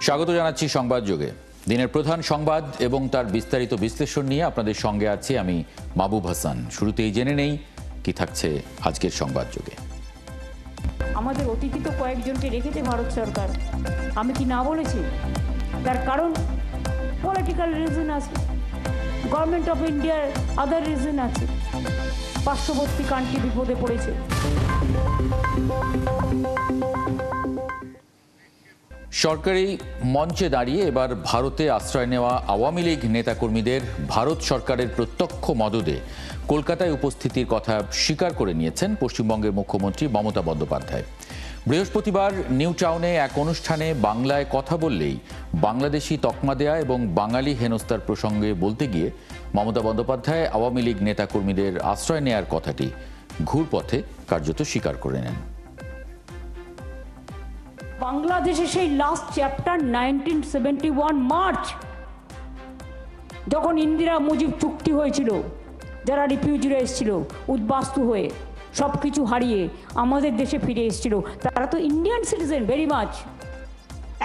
স্বাগত জানাচ্ছি সংবাদ যোগে। দিনের প্রধান সংবাদ এবং তার বিস্তারিত বিশ্লেষণ নিয়ে আপনাদের সঙ্গে আছি আমি মাহবুব হাসান। শুরুতেই জেনে নেই কি থাকছে আজকের সংবাদ যোগে। আমাদের অতীতে কয়েকজনকে রেখেছে ভারত সরকার, আমি কি না বলেছি? তার কারণ পলিটিক্যাল রিজন আছে, গভর্নমেন্ট অফ ইন্ডিয়ার আদার রিজন আছে, পার্শ্ববর্তী কান্ট্রি বিপদে পড়েছে। সরকারি মঞ্চে দাঁড়িয়ে এবার ভারতে আশ্রয় নেওয়া আওয়ামী লীগ নেতাকর্মীদের ভারত সরকারের প্রত্যক্ষ মদদে কলকাতায় উপস্থিতির কথা স্বীকার করে নিয়েছেন পশ্চিমবঙ্গের মুখ্যমন্ত্রী মমতা বন্দ্যোপাধ্যায়। বৃহস্পতিবার নিউ টাউনে এক অনুষ্ঠানে বাংলায় কথা বললেই বাংলাদেশি তকমা দেয়া এবং বাঙালি হেনস্থার প্রসঙ্গে বলতে গিয়ে মমতা বন্দ্যোপাধ্যায় আওয়ামী লীগ নেতাকর্মীদের আশ্রয় নেয়ার কথাটি ঘুরপথে কার্যত স্বীকার করে নেন। বাংলাদেশে সেই লাস্ট চ্যাপ্টার 1971 মার্চ, যখন ইন্দিরা মুজিব চুক্তি হয়েছিল, যারা রিফিউজিরা এসেছিল উদ্বাস্তু হয়ে সব কিছু হারিয়ে আমাদের দেশে ফিরে এসেছিল, তারা তো ইন্ডিয়ান সিটিজেন ভেরি মাচ।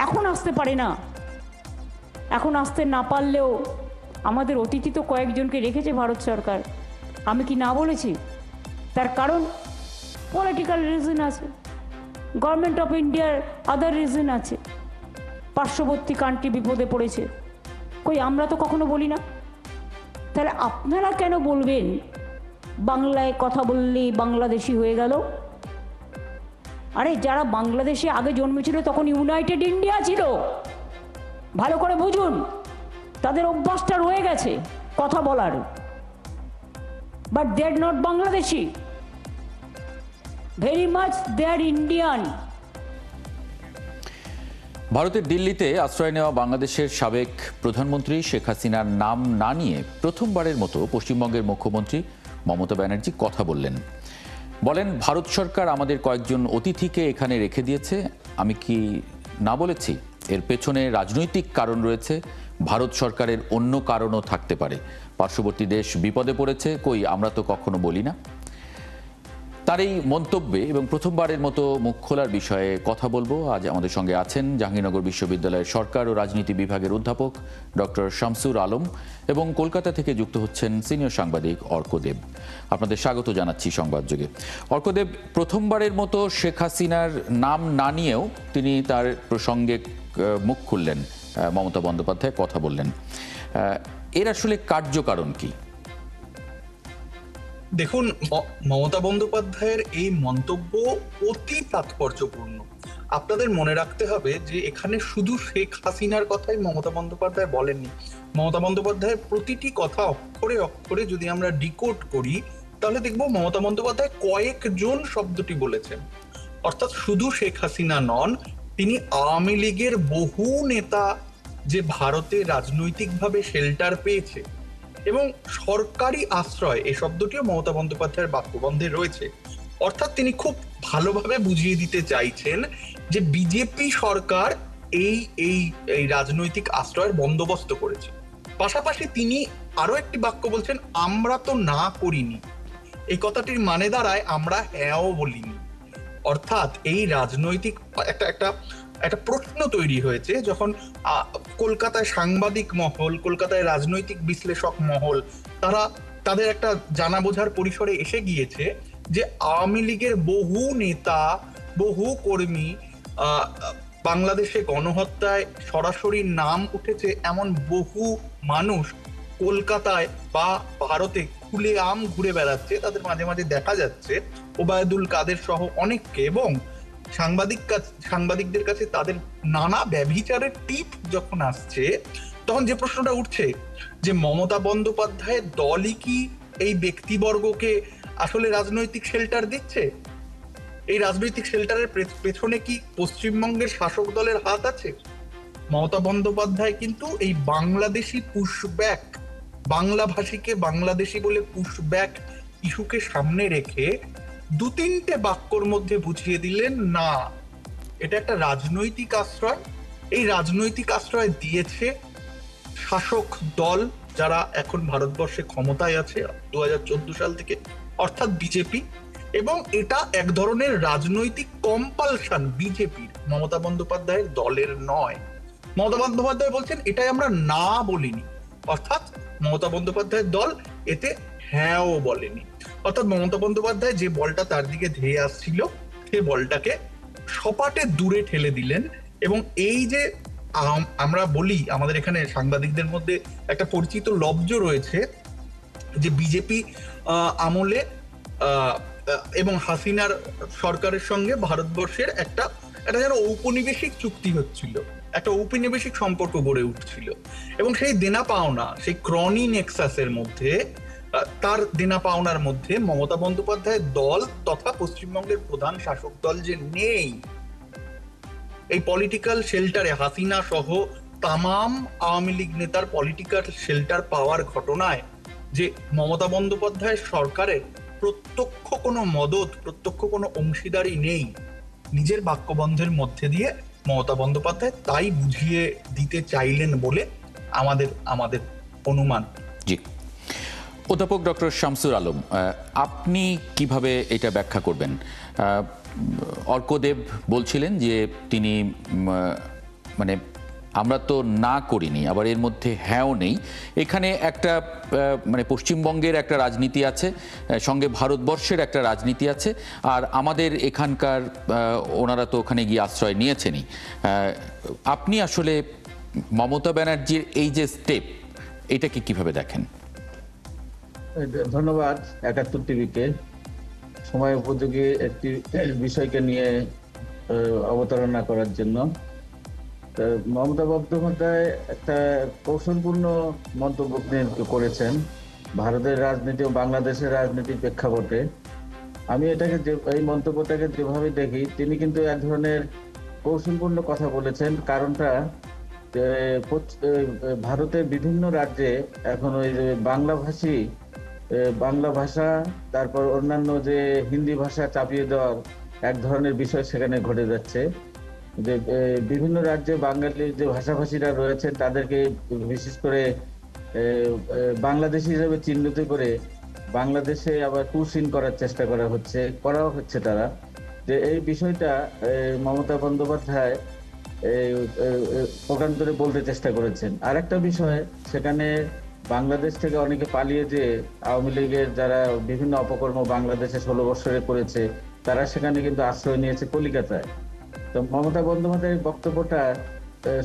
এখন আসতে পারে না, এখন আসতে না পারলেও আমাদের অতিথি তো কয়েকজনকে রেখেছে ভারত সরকার, আমি কি না বলেছি? তার কারণ পলিটিক্যাল রিজন আছে, গভর্নমেন্ট অফ ইন্ডিয়ার আদার রিজন আছে, পার্শ্ববর্তী কান্ট্রি বিপদে পড়েছে। কই আমরা তো কখনো বলি না, তাহলে আপনারা কেন বলবেন বাংলায় কথা বললেই বাংলাদেশি হয়ে গেল? আরে যারা বাংলাদেশে আগে জন্মেছিল তখন ইউনাইটেড ইন্ডিয়া ছিল, ভালো করে বুঝুন, তাদের অভ্যাসটা রয়ে গেছে কথা বলার, but they are not Bangladeshi, very much they are Indian. ভারতের দিল্লিতে আশ্রয় নেওয়া বাংলাদেশের সাবেক প্রধানমন্ত্রী শেখ হাসিনার নাম না নিয়ে প্রথমবারের মতো পশ্চিমবঙ্গের মুখ্যমন্ত্রী মমতা ব্যানার্জি কথা বলেন, ভারত সরকার আমাদের কয়েকজন অতিথিকে এখানে রেখে দিয়েছে, আমি কি না বলেছি? এর পেছনে রাজনৈতিক কারণ রয়েছে, ভারত সরকারের অন্য কারণও থাকতে পারে, পার্শ্ববর্তী দেশ বিপদে পড়েছে, কই আমরা তো কখনো বলি না। তার এই মন্তব্যে এবং প্রথমবারের মতো মুখ খোলার বিষয়ে কথা বলবো। আজ আমাদের সঙ্গে আছেন জাহাঙ্গীরনগর বিশ্ববিদ্যালয়ের সরকার ও রাজনীতি বিভাগের অধ্যাপক ডক্টর শামসুর আলম এবং কলকাতা থেকে যুক্ত হচ্ছেন সিনিয়র সাংবাদিক অর্কদেব। আপনাদের স্বাগত জানাচ্ছি সংবাদযোগে। অর্কদেব, প্রথমবারের মতো শেখ হাসিনার নাম না নিয়েও তিনি তার প্রসঙ্গে মুখ খুললেন, মমতা বন্দ্যোপাধ্যায় কথা বললেন, এর আসলে কার্যকারণ কি? দেখুন, মমতা বন্দ্যোপাধ্যায়ের এই মন্তব্য অতি তাৎপর্যপূর্ণ। আপনাদের মনে রাখতে হবে যে এখানে শুধু শেখ হাসিনার কথাই মমতা বন্দ্যোপাধ্যায় বলেননি। মমতা বন্দ্যোপাধ্যায়ের প্রতিটি কথা অক্ষরে অক্ষরে যদি আমরা ডিকোড করি, তাহলে দেখব মমতা বন্দ্যোপাধ্যায় কয়েকজন শব্দটি বলেছেন। অর্থাৎ শুধু শেখ হাসিনা নন, তিনি আওয়ামী লীগের বহু নেতা যে ভারতে রাজনৈতিকভাবে শেল্টার পেয়েছে এবং সরকারি আশ্রয়, এই শব্দটিও মমতা বন্দ্যোপাধ্যায়ের বাক্যবন্ধে রয়েছে। অর্থাৎ তিনি খুব ভালোভাবে বুঝিয়ে দিতে চাইছেন যে বিজেপি সরকার এই এই এই রাজনৈতিক আশ্রয়ের বন্দোবস্ত করেছে। পাশাপাশি তিনি আরো একটি বাক্য বলছেন, আমরা তো না করিনি। এই কথাটির মানে দাঁড়ায় আমরা হ্যাঁও বলিনি। অর্থাৎ এই রাজনৈতিক একটা প্রশ্ন তৈরি হয়েছে যখন কলকাতায় সাংবাদিক মহল, কলকাতায় রাজনৈতিক বিশ্লেষক মহল, তারা তাদের একটা জানা বোঝার পরিসরে এসে গিয়েছে যে আওয়ামী লীগের বহু নেতা, বহু কর্মী বাংলাদেশে গণহত্যায় সরাসরি নাম উঠেছে এমন বহু মানুষ কলকাতায় বা ভারতে খুলেআম ঘুরে বেড়াচ্ছে। তাদের মাঝে মাঝে দেখা যাচ্ছে ওবায়দুল কাদের সহ অনেককে, এবং সাংবাদিকদের কাছে তাদের নানা ব্যভিচারের টিপ যখন আসছে, তখন যে প্রশ্নটা উঠছে যে মমতা বন্দ্যোপাধ্যায়ের দলই কি এই ব্যক্তিবর্গকে আসলে রাজনৈতিক শেল্টার দিচ্ছে? এই রাজনৈতিক শেল্টারের পেছনে কি পশ্চিমবঙ্গের শাসক দলের হাত আছে? মমতা বন্দ্যোপাধ্যায় কিন্তু এই বাংলাদেশি পুশব্যাক, বাংলা ভাষীকে বাংলাদেশি বলে পুশব্যাক ইস্যুকে সামনে রেখে দু তিনটে বাক্যর মধ্যে বুঝিয়ে দিলেন, না, এটা একটা রাজনৈতিক আশ্রয়। এই রাজনৈতিক আশ্রয় দিয়েছে শাসক দল যারা এখন ভারতবর্ষে ক্ষমতায় আছে 2014 সাল থেকে, অর্থাৎ বিজেপি। এবং এটা এক ধরনের রাজনৈতিক কম্পালশন বিজেপির, মমতা বন্দ্যোপাধ্যায়ের দলের নয়। মমতা বন্দ্যোপাধ্যায় বলছেন এটাই আমরা না বলিনি, অর্থাৎ মমতা বন্দ্যোপাধ্যায়ের দল এতে হ্যাঁও বলেনি। অর্থাৎ মমতা বন্দ্যোপাধ্যায় যে বলটা তার দিকে ধেয়ে আসছিল সেই বলটাকে সপাটে দূরে ঠেলে দিলেন। এবং এই যে আমরা বলি, আমাদের এখানে সাংবাদিকদের মধ্যে একটা পরিচিত লব্জ রয়েছে যে বিজেপি আমলে এবং হাসিনার সরকারের সঙ্গে ভারতবর্ষের একটা যেন ঔপনিবেশিক চুক্তি হচ্ছিল, একটা ঔপনিবেশিক সম্পর্ক গড়ে উঠছিল। এবং সেই দেনা পাওনা, সেই ক্রনি নেক্সাসের মধ্যে, তার দেনা পাওনার মধ্যে মমতা বন্দ্যোপাধ্যায়ের দল তথা পশ্চিমবঙ্গের প্রধান শাসক দল যে নেই, এই পলিটিক্যাল শেল্টারে হাসিনা সহ তামাম আওয়ামী লীগ নেতার পলিটিক্যাল শেল্টার পাওয়ার ঘটনায় যে মমতা বন্দ্যোপাধ্যায়ের সরকারের প্রত্যক্ষ কোনো মদত, প্রত্যক্ষ কোনো অংশীদারি নেই, নিজের বাক্যবন্ধের মধ্যে দিয়ে মমতা বন্দ্যোপাধ্যায় তাই বুঝিয়ে দিতে চাইলেন বলে আমাদের অনুমান। জি, অধ্যাপক ডক্টর শামসুর আলম, আপনি কিভাবে এটা ব্যাখ্যা করবেন? অর্কদেব বলছিলেন যে তিনি মানে আমরা তো না করিনি, আবার এর মধ্যে হ্যাঁও নেই। এখানে একটা মানে পশ্চিমবঙ্গের একটা রাজনীতি আছে, সঙ্গে ভারতবর্ষের একটা রাজনীতি আছে, আর আমাদের এখানকার ওনারা তো ওখানে গিয়ে আশ্রয় নিয়েছেনই। আপনি আসলে মমতা ব্যানার্জির এই যে স্টেপ, এটাকে কিভাবে দেখেন? ধন্যবাদ ৭১ টিভিকে সময় উপযোগী একটি বিষয়কে নিয়ে অবতারণা করার জন্য। মমতা বন্দ্যোপাধ্যায় একটা কৌশলপূর্ণ মন্তব্য করেছেন ভারতের রাজনীতি ও বাংলাদেশের রাজনীতির প্রেক্ষাপটে। আমি এটাকে এই মন্তব্যটাকে যেভাবে দেখি, তিনি কিন্তু এক ধরনের কৌশলপূর্ণ কথা বলেছেন। কারণটা ভারতের বিভিন্ন রাজ্যে এখন ওই যে বাংলা ভাষা, তারপর অন্যান্য যে হিন্দি ভাষা চাপিয়ে দেওয়ার এক ধরনের বিষয় সেখানে ঘটে যাচ্ছে। যে বিভিন্ন রাজ্যে বাঙালির যে ভাষাভাষীরা রয়েছেন তাদেরকে বিশেষ করে বাংলাদেশি হিসেবে চিহ্নিত করে বাংলাদেশে আবার কুশিন করার চেষ্টা করা হচ্ছে তারা। যে এই বিষয়টা মমতা বন্দ্যোপাধ্যায় প্রকান্তরে বলতে চেষ্টা করেছেন। আরেকটা বিষয়, সেখানে বাংলাদেশ থেকে অনেকে পালিয়ে যে আওয়ামী লীগের যারা বিভিন্ন অপকর্ম বাংলাদেশে 16 বছরে করেছে, তারা সেখানে কিন্তু আশ্রয় নিয়েছে কলিকাতায়। তো মমতা বন্দ্যোপাধ্যায়ের বক্তব্যটা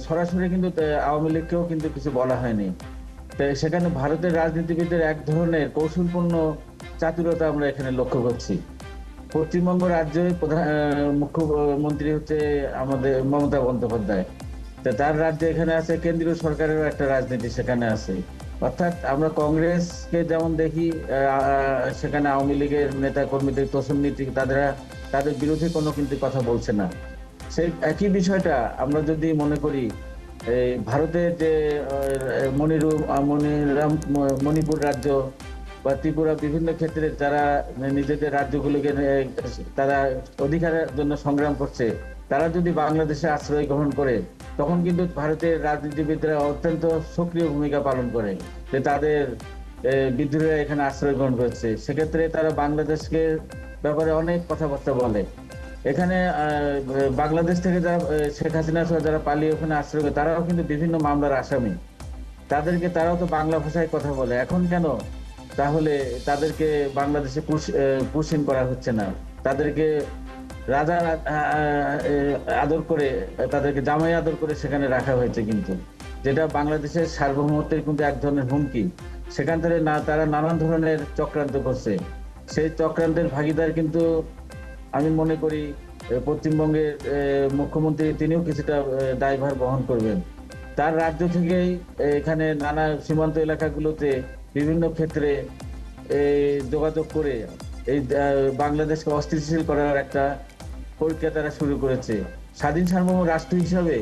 সরাসরি কিন্তু আওয়ামী লীগকেও কিন্তু কিছু বলা হয়নি। তো সেখানে ভারতের রাজনীতিবিদদের এক ধরনের কৌশলপূর্ণ চাতুরতা আমরা এখানে লক্ষ্য করছি। পশ্চিমবঙ্গ রাজ্যের মুখ্যমন্ত্রী হচ্ছে আমাদের মমতা বন্দ্যোপাধ্যায়, তার রাজ্যে এখানে আছে কেন্দ্রীয় সরকারেরও একটা রাজনীতি সেখানে আছে। অর্থাৎ আমরা কংগ্রেসকে যেমন দেখি, সেখানে আওয়ামী লীগের নেতা কর্মীদের তোষণ নীতি, তাদের বিরুদ্ধে কোনো কিন্তু কথা বলছে না। সেই একই বিষয়টা আমরা যদি মনে করি ভারতের যে মণিপুর রাজ্য বা ত্রিপুরা, বিভিন্ন ক্ষেত্রে যারা নিজেদের রাজ্যগুলোকে তারা অধিকারের জন্য সংগ্রাম করছে, তারা যদি বাংলাদেশে আশ্রয় গ্রহণ করে, তখন কিন্তু ভারতের রাজনীতিবিদরা অত্যন্ত সক্রিয় ভূমিকা পালন করে যে তাদের বিদ্রোহীরা এখানে আশ্রয় গ্রহণ করছে। সেক্ষেত্রে তারা বাংলাদেশকে ব্যাপারে অনেক কথাবার্তা বলে। এখানে বাংলাদেশ থেকে যারা শেখ হাসিনা সহ যারা পালিয়ে ওখানে আশ্রয় করে, তারাও কিন্তু বিভিন্ন মামলার আসামি। তারাও তো বাংলা ভাষায় কথা বলে। এখন কেন তাহলে তাদেরকে বাংলাদেশে পুশিং করা হচ্ছে না? তাদেরকে রাজা আদর করে, তাদেরকে জামাই আদর করে সেখানে রাখা হয়েছে, কিন্তু যেটা বাংলাদেশের সার্বভৌমত্বের কিন্তু এক ধরনের হুমকি। সেখান থেকে তারা নানান ধরনের চক্রান্ত করছে। সেই চক্রান্তের ভাগিদার কিন্তু আমি মনে করি পশ্চিমবঙ্গের মুখ্যমন্ত্রী, তিনিও কিছুটা দায়ভার বহন করবেন। তার রাজ্য থেকেই এখানে নানা সীমান্ত এলাকাগুলোতে বিভিন্ন ক্ষেত্রে যোগাযোগ করে এই বাংলাদেশকে অস্থিতিশীল করার একটা প্রক্রিয়া তারা শুরু করেছে। স্বাধীন সার্বভৌম রাষ্ট্র হিসাবে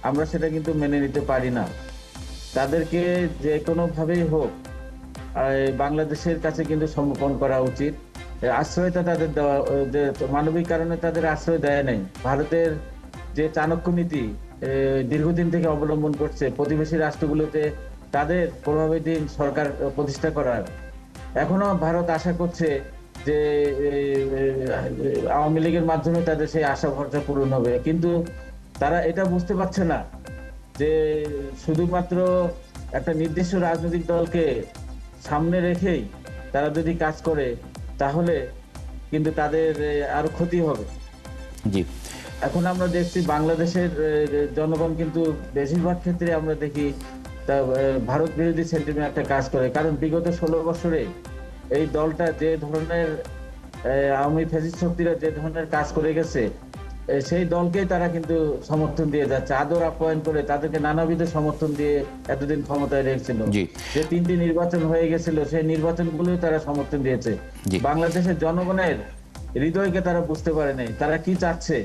আমরা সেটা কিন্তু মেনে নিতে পারি না। তাদেরকে যে কোনোভাবেই হোক বাংলাদেশের কাছে কিন্তু সমর্পণ করা উচিত। আশ্রয়টা তাদের দেওয়া, যে মানবিক কারণে তাদের আশ্রয় দেয় নাই। ভারতের যে চাণক্য নীতি দীর্ঘদিন থেকে অবলম্বন করছে প্রতিবেশী রাষ্ট্রগুলোতে তাদের প্রভাবাধীন সরকার প্রতিষ্ঠা করার, এখনো ভারত আশা করছে যে আওয়ামী লীগের মাধ্যমে তাদের সেই আশা ভরসা পূরণ হবে, কিন্তু তারা এটা বুঝতে পারছে না যে শুধুমাত্র একটা নির্দিষ্ট রাজনৈতিক দলকে সামনে রেখেই তারা যদি কাজ করে তাহলে কিন্তু তাদের আরো ক্ষতি হবে। জি, এখন আমরা দেখছি বাংলাদেশের জনগণ কিন্তু বেশিরভাগ ক্ষেত্রে আমরা দেখি ভারত বিরোধী সেন্টিমেন্ট একটা কাজ করে, কারণ বিগত 16 বছরে এই দলটা যে ধরনের আওয়ামী ফ্যাসিস্ট শক্তিরা যে ধরনের কাজ করে গেছে, সেই দলকেই তারা কিন্তু সমর্থন দিয়ে যাচ্ছে, আদর আপ্যায়ন করে তাদেরকে নানাবিধ সমর্থন দিয়ে এতদিন ক্ষমতায় রেখেছিল। যে 3টি নির্বাচন হয়ে গেছিল সেই নির্বাচনগুলোই তারা সমর্থন দিয়েছে। বাংলাদেশের জনগণের হৃদয়কে তারা বুঝতে পারে নাই, তারা কি চাচ্ছে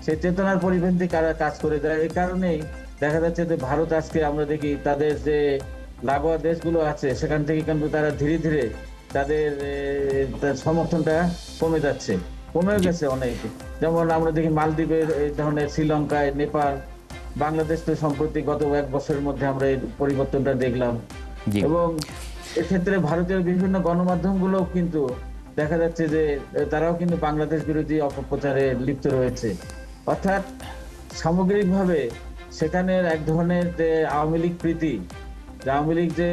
সেই চেতনার পরিপন্থী কাজ করে দেয়। এই কারণেই দেখা যাচ্ছে যে ভারত আজকে আমরা দেখি তাদের যে লাগোয়া দেশগুলো আছে সেখান থেকে কিন্তু তারা ধীরে ধীরে তাদের সমর্থনটা কমে যাচ্ছে, কমে গেছে অনেক। যেমন আমরা দেখি মালদ্বীপের এই ধরনের, শ্রীলঙ্কায়, নেপাল, বাংলাদেশ তো সম্প্রতি গত 1 বছরের মধ্যে আমরা এই পরিবর্তনটা দেখলাম। এবং এক্ষেত্রে ভারতের বিভিন্ন গণমাধ্যমগুলো কিন্তু দেখা যাচ্ছে যে তারাও কিন্তু বাংলাদেশ বিরোধী অপপ্রচারে লিপ্ত রয়েছে। অর্থাৎ সামগ্রিকভাবে সেখানে এক ধরনের যে আওয়ামী লীগ প্রীতি, আওয়ামী লীগ যে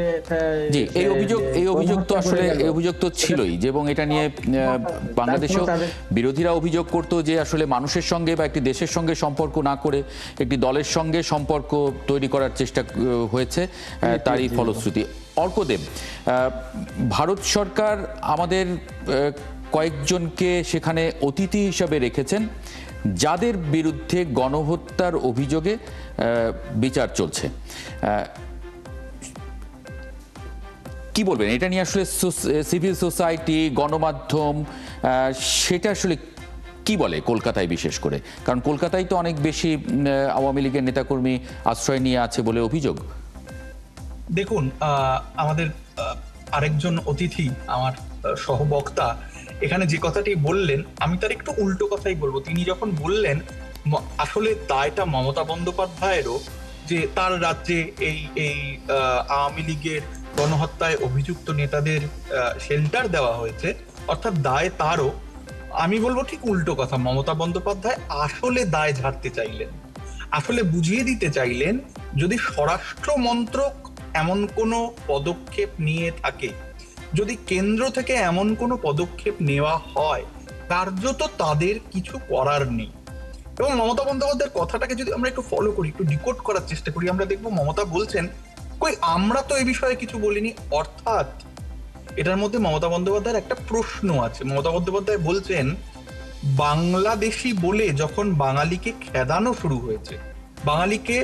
এই অভিযোগ তো আসলে এই অভিযোগ তো ছিলই, এবং এটা নিয়ে বাংলাদেশেও বিরোধীরা অভিযোগ করতো যে আসলে মানুষের সঙ্গে বা একটি দেশের সঙ্গে সম্পর্ক না করে একটি দলের সঙ্গে সম্পর্ক তৈরি করার চেষ্টা হয়েছে, তারই ফলশ্রুতি। অর্কদেব, ভারত সরকার আমাদের কয়েকজনকে সেখানে অতিথি হিসাবে রেখেছেন যাদের বিরুদ্ধে গণহত্যার অভিযোগে বিচার চলছে। কি বলবেন এটা নিয়ে? আসলে সিভিল সোসাইটি, গণমাধ্যম সেটা আসলে কি বলে কলকাতায়, বিশেষ করে কারণ কলকাতায় তো অনেক বেশি আওয়ামী লীগের নেতাকর্মী আশ্রয় নিয়ে আছে বলে অভিযোগ। দেখুন, আমাদের আরেকজন অতিথি, আমার সহবক্তা, এখানে যে কথাটি বললেন আমি তার একটু উল্টো কথাই বলবো। তিনি যখন বললেন আসলে দায়টা মমতা বন্দ্যোপাধ্যায়েরও যে তার রাজ্যে এই আওয়ামী লীগের গণহত্যায় অভিযুক্ত নেতাদের শেল্টার দেওয়া হয়েছে, অর্থাৎ দায় তারও, আমি বলবো ঠিক উল্টো কথা। মমতা বন্দ্যোপাধ্যায় আসলে দায় ঝাড়তে চাইলেন, আসলে বুঝিয়ে দিতে চাইলেন যদি স্বরাষ্ট্র মন্ত্রক এমন কোনো পদক্ষেপ নিয়ে থাকে, যদি কেন্দ্র থেকে এমন কোনো পদক্ষেপ নেওয়া হয়, কার্যত তাদের কিছু করার নেই। এবং মমতা বন্দ্যোপাধ্যায়ের কথাটাকে যদি আমরা একটু ফলো করি, একটু ডিকোড করার চেষ্টা করি, আমরা দেখবো মমতা বলছেন কই আমরা তো এই বিষয়ে কিছু বলিনি। অর্থাৎ এটার মধ্যে মমতা বন্দ্যোপাধ্যায়ের একটা প্রশ্ন আছে। মমতা বন্দ্যোপাধ্যায় বলছেন বাংলাদেশি বলে যখন বাঙালিকে খেদানো শুরু হয়েছে, বাঙালিকে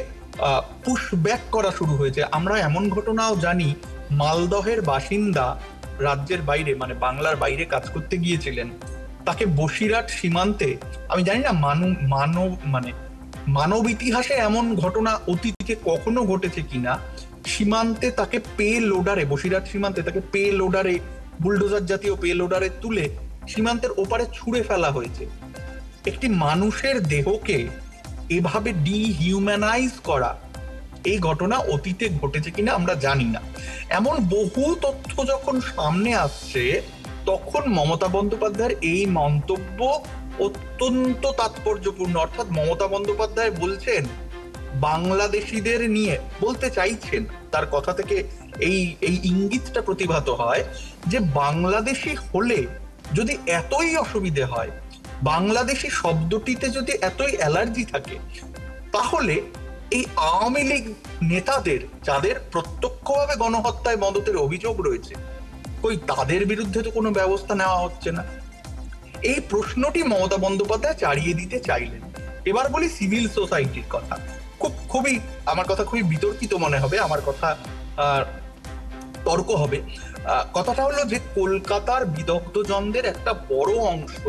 পুশব্যাক করা শুরু হয়েছে। আমরা এমন ঘটনাও জানি, মালদহের বাসিন্দা রাজ্যের বাইরে মানে বাংলার বাইরে কাজ করতে গিয়েছিলেন, তাকে বসিরহাট সীমান্তে, আমি জানি না মানব ইতিহাসে এমন ঘটনা অতীতে কখনো ঘটেছে কিনা, সীমান্তে তাকে পে লোডারে, বসিরহাট সীমান্তে তাকে পে লোডারে, বুলডোজার জাতীয় পে লোডারে তুলে সীমান্তের ওপারে ছুঁড়ে ফেলা হয়েছে। একটি মানুষের দেহকে এভাবে ডিহিউম্যানাইজ করা, এই ঘটনা অতীতে ঘটেছে কিনা আমরা জানি না। এমন বহু তথ্য যখন সামনে আসছে তখন মমতা বন্দ্যোপাধ্যায়ের এই মন্তব্য অত্যন্ত তাৎপর্যপূর্ণ। অর্থাৎ মমতা বন্দ্যোপাধ্যায় বলছেন বাংলাদেশিদের নিয়ে, বলতে চাইছেন, তার কথা থেকে এই ইঙ্গিতটা প্রতিভাত হয় যে বাংলাদেশি হলে যদি এতই অসুবিধে হয়, বাংলাদেশি শব্দটিতে যদি এতই অ্যালার্জি থাকে, তাহলে এই আওয়ামী লীগ নেতাদের যাদের প্রত্যক্ষভাবে গণহত্যায় মদতের অভিযোগ রয়েছে, কই তাদের বিরুদ্ধে তো কোনো ব্যবস্থা নেওয়া হচ্ছে না। এই প্রশ্নটি মমতা বন্দ্যোপাধ্যায় চালিয়ে দিতে চাইলেন। এবার বলি সিভিল সোসাইটির কথা। খুবই আমার কথা খুবই বিতর্কিত মনে হবে, আমার কথা তর্ক হবে। কথাটা হলো যে কলকাতার বিদগ্ধজনদের একটা বড় অংশ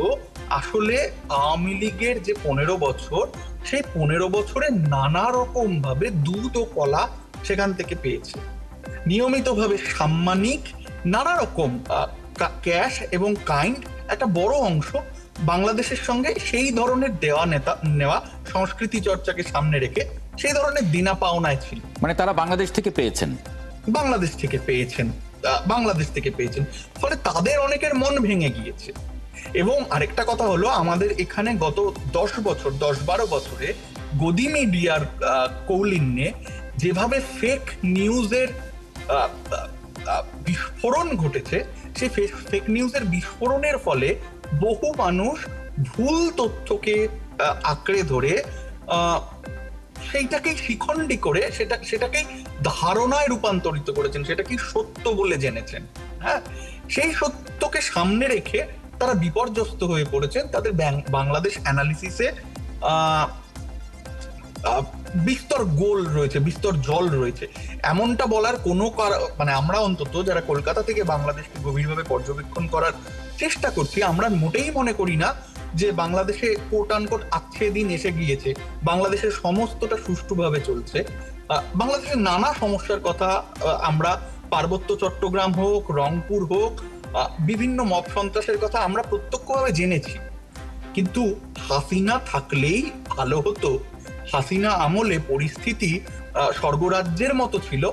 আসলে আওয়ামী লীগের যে 15 বছর, সেই 15 বছরে নানা রকম ভাবে দুধ ও কলা সেখান থেকে পেয়েছে। নিয়মিতভাবে সাম্মানিক নানা রকম ক্যাশ এবং কাইন্ড একটা বড় অংশ বাংলাদেশের সঙ্গে সেই ধরনের নেওয়া সংস্কৃতি চর্চাকে সামনে রেখে সেই ধরনের দিনা পাওনায় ছিল। মানে তারা বাংলাদেশ থেকে পেয়েছেন, বাংলাদেশ থেকে পেয়েছেন। বাংলাদেশ থেকে পেয়েছেন, ফলে তাদের অনেকের মন ভেঙে গিয়েছে। এবং আরেকটা কথা হলো, আমাদের এখানে গত 10-12 বছরে গদি মিডিয়ার কৌলিন্যে যেভাবে ফেক নিউজের বিস্ফোরণ ঘটেছে, সেই ফেক নিউজের বিস্ফোরণের ফলে বহু মানুষ ভুল তথ্যকে আঁকড়ে ধরে সেইটাকেই শিখণ্ডী করে সেটাকেই ধারণায় রূপান্তরিত করেছেন, সেটাকেই সত্য বলে জেনেছেন। হ্যাঁ, সেই সত্যকে সামনে রেখে তারা বিপর্যস্ত হয়ে পড়েছেন। তাদের বাংলাদেশ অ্যানালিসিসে বিস্তর গোল রয়েছে, বিস্তর জল রয়েছে, এমনটা বলার কোনো মানে আমরা অন্তত যারা কলকাতা থেকে বাংলাদেশকে গভীরভাবে পর্যবেক্ষণ করার চেষ্টা করছি, আমরা মোটেই মনে করি না যে বাংলাদেশে কোট আনকোট আচ্ছে দিন এসে গিয়েছে, বাংলাদেশের সমস্তটা সুষ্ঠুভাবে চলছে। বাংলাদেশের নানা সমস্যার কথা আমরা, পার্বত্য চট্টগ্রাম হোক, রংপুর হোক, বিভিন্ন মব সন্ত্রাসের কথা আমরা প্রত্যক্ষভাবে জেনেছি। কিন্তু হাসিনা থাকলেই ভালো হতো, হাসিনা আমলে পরিস্থিতি স্বর্গরাজ্যের মতো ছিল,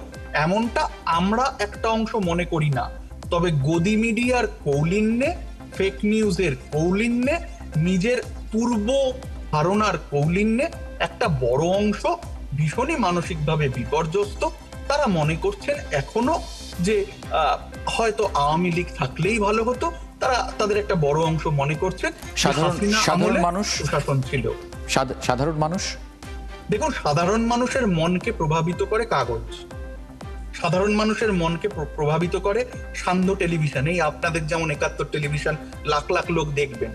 এমনটা আমরা একটা অংশ মনে করি না। তবে গদি মিডিয়ার কৌলিন্যে, ফেক নিউজের কৌলিন্যে, নিজের পূর্ব ধারণার কৌলিন্যে একটা বড় অংশ ভীষণই মানসিকভাবে বিপর্যস্ত। তারা মনে করছেন এখনো যে হয়তো আওয়ামী লীগ থাকলেই ভালো হতো। তাদের একটা বড় অংশ মনে করছেন সাধারণ মানুষ শাসন ছিল। সাধারণ মানুষ, দেখুন, সাধারণ মানুষের মনকে প্রভাবিত করে কাগজ, সাধারণ মানুষের মনকে প্রভাবিত করে সান্ধ্য টেলিভিশন। এই আপনাদের যেমন 71 টেলিভিশন লাখ লাখ লোক দেখবেন,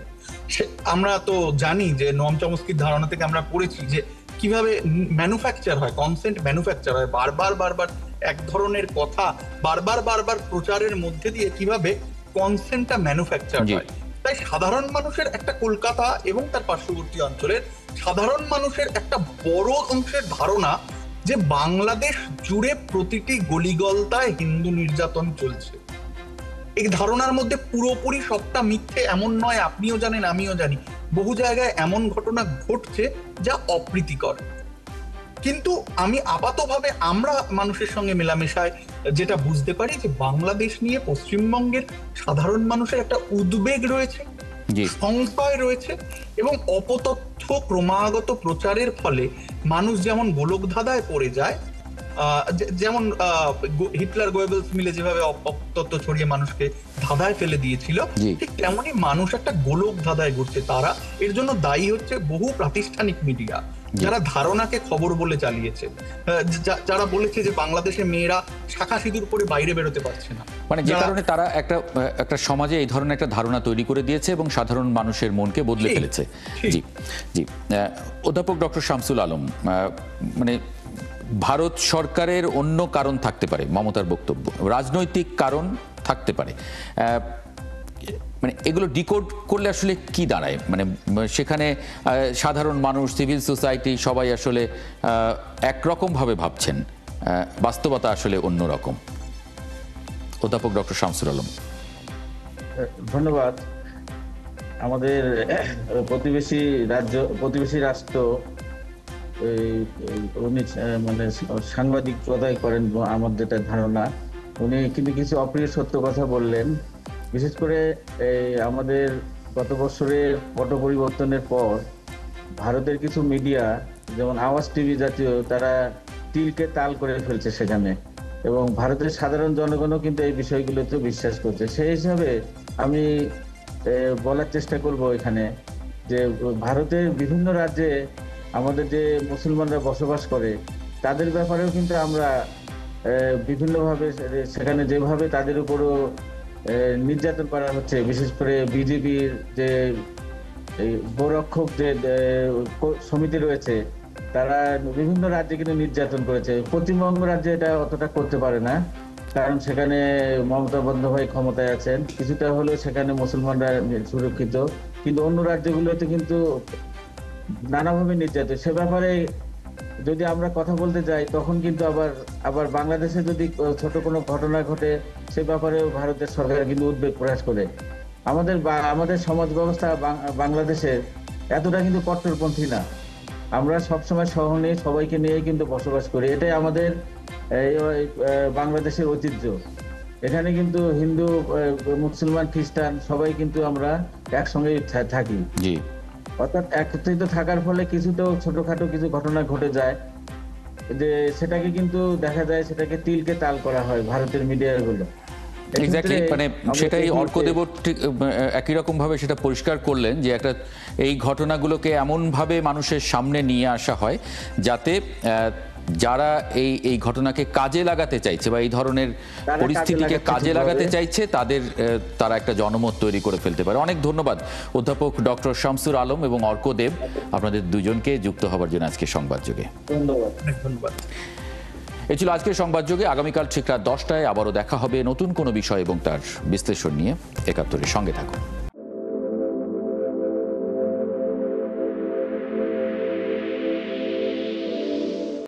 আমরা তো জানি যে নোয়াম চমস্কির ধারণা থেকে আমরা পড়েছি যে কিভাবে ম্যানুফ্যাকচার হয়, কনসেন্ট ম্যানুফ্যাকচার হয়, বারবার এক ধরনের কথা বারবার প্রচারের মধ্যে দিয়ে কিভাবে কনসেন্টটা ম্যানুফ্যাকচার হয়। তাই সাধারণ মানুষের একটা, কলকাতা এবং তার পার্শ্ববর্তী অঞ্চলের সাধারণ মানুষের একটা বড় অংশের ধারণা যে বাংলাদেশ জুড়ে প্রতিটি গলিগলতায় হিন্দু নির্যাতন চলছে। এই ধারণার মধ্যে পুরোপুরি সবটা মিথ্যে এমন নয়, আপনিও জানেন, আমিও জানি। বহু জায়গায় এমন ঘটনা ঘটছে যা অপ্রীতিকর। কিন্তু আমি আপাতভাবে আমরা মানুষের সঙ্গে মেলামেশায় যেটা বুঝতে পারি যে বাংলাদেশ নিয়ে পশ্চিমবঙ্গের সাধারণ মানুষের একটা উদ্বেগ রয়েছে, সংশয় রয়েছে, এবং অপতথ্য ক্রমাগত প্রচারের ফলে মানুষ যেমন গোলকধাঁধায় পড়ে যায়, যেমন হিটলার গোয়েবেলস মিলে যেভাবে অপতথ্য ছড়িয়ে মানুষকে ধাঁধায় ফেলে দিয়েছিল, ঠিক তেমনই মানুষ একটা গোলক ধাঁধায় ঘুরছে। তারা এর জন্য দায়ী হচ্ছে বহু প্রাতিষ্ঠানিক মিডিয়া, যারা ধারণাকে খবর বলে চালিয়েছে, যারা বলেছে যে বাংলাদেশে মেয়েরা শাখা সিঁদুর পরে বাইরে বেরোতে পারছে না, মানে যে কারণে তারা একটা সমাজে এই ধরনের একটা ধারণা তৈরি করে দিয়েছে এবং সাধারণ মানুষের মনকে বদলে ফেলেছে। জি, অধ্যাপক ডক্টর শামসুল আলম, মানে ভারত সরকারের অন্য কারণ থাকতে পারে, মমতার বক্তব্য রাজনৈতিক কারণ থাকতে পারে, মানে এগুলো ডিকোড করলে আসলে কি দাঁড়ায়? মানে সেখানে সাধারণ মানুষ, সিভিল সোসাইটি সবাই আসলে একরকম ভাবে ভাবছেন, বাস্তবতা আসলে অন্যরকম। অধ্যাপক ডক্টর শামসুল আলম। ধন্যবাদ। আমাদের প্রতিবেশী রাষ্ট্র উনি মানে সাংবাদিকতাই করেন, আমার যেটা ধারণা, উনি কিন্তু কিছু অপ্রিয় সত্য কথা বললেন। বিশেষ করে আমাদের গত বছরের পট পরিবর্তনের পর ভারতের কিছু মিডিয়া, যেমন আওয়াজ টিভি জাতীয়, তারা তিলকে তাল করে ফেলছে সেখানে, এবং ভারতের সাধারণ জনগণও কিন্তু এই বিষয়গুলোতে বিশ্বাস করছে। সেই হিসাবে আমি বলার চেষ্টা করব এখানে যে ভারতের বিভিন্ন রাজ্যে আমাদের যে মুসলমানরা বসবাস করে তাদের ব্যাপারেও কিন্তু আমরা বিভিন্নভাবে সেখানে যেভাবে তাদের উপরও নির্যাতন করা হচ্ছে, বিশেষ করে বিজেপির যে গোরক্ষক যে সমিতি রয়েছে, তারা বিভিন্ন রাজ্যে কিন্তু নির্যাতন করেছে। পশ্চিমবঙ্গ রাজ্যে এটা অতটা করতে পারে না, কারণ সেখানে মমতা বন্দ্যোপাধ্যায় ক্ষমতায় আছেন, কিছুটা হলেও সেখানে মুসলমানরা সুরক্ষিত, কিন্তু অন্য রাজ্যগুলোতে কিন্তু নানাভাবে নির্যাতন। সে ব্যাপারে যদি আমরা কথা বলতে যাই তখন কিন্তু আবার বাংলাদেশে যদি ছোট কোনো ঘটনা ঘটে সে ব্যাপারেও ভারতের সরকার কিন্তু উদ্বেগ প্রকাশ করে। আমাদের সমাজ ব্যবস্থা বাংলাদেশের এতটা কিন্তু কট্টরপন্থী না, আমরা সবসময় সহনে সবাইকে নিয়ে কিন্তু বসবাস করি, এটাই আমাদের বাংলাদেশের ঐতিহ্য। এখানে কিন্তু হিন্দু, মুসলমান, খ্রিস্টান সবাই কিন্তু আমরা একসঙ্গে থাকি। জি, অর্থাৎ একত্রিত থাকার ফলে কিছুতেও ছোটখাটো কিছু ঘটনা ঘটে যায়, যে সেটাকে কিন্তু দেখা যায় সেটাকে তিলকে তাল করা হয় ভারতের মিডিয়াগুলো। এক্স্যাক্টলি, মানে সেটাই অর্কদেব একই রকম ভাবে সেটা পরিষ্কার করলেন যে একটা এই ঘটনাগুলোকে এমনভাবে মানুষের সামনে নিয়ে আসা হয় যাতে যারা এই ঘটনাকে কাজে লাগাতে চাইছে বা এই ধরনের তারা পরিস্থিতিকে কাজে কাজে লাগাতে লাগাতে ঠিকভাবে। চাইছে তারা একটা জনমত তৈরি করে ফেলতে পারে। অনেক ধন্যবাদ অধ্যাপক ডক্টর শামসুর আলম এবং অর্কদেব, আপনাদের দুজনকে যুক্ত হবার জন্য আজকে সংবাদযোগে। ধন্যবাদ। অনেক ধন্যবাদ। এ ছিল আজকের সংবাদযোগে। আগামীকাল ঠিক রাত 10টায় আবারও দেখা হবে নতুন কোনো বিষয় এবং তার বিশ্লেষণ নিয়ে। ৭১-এর সঙ্গে থাকুন।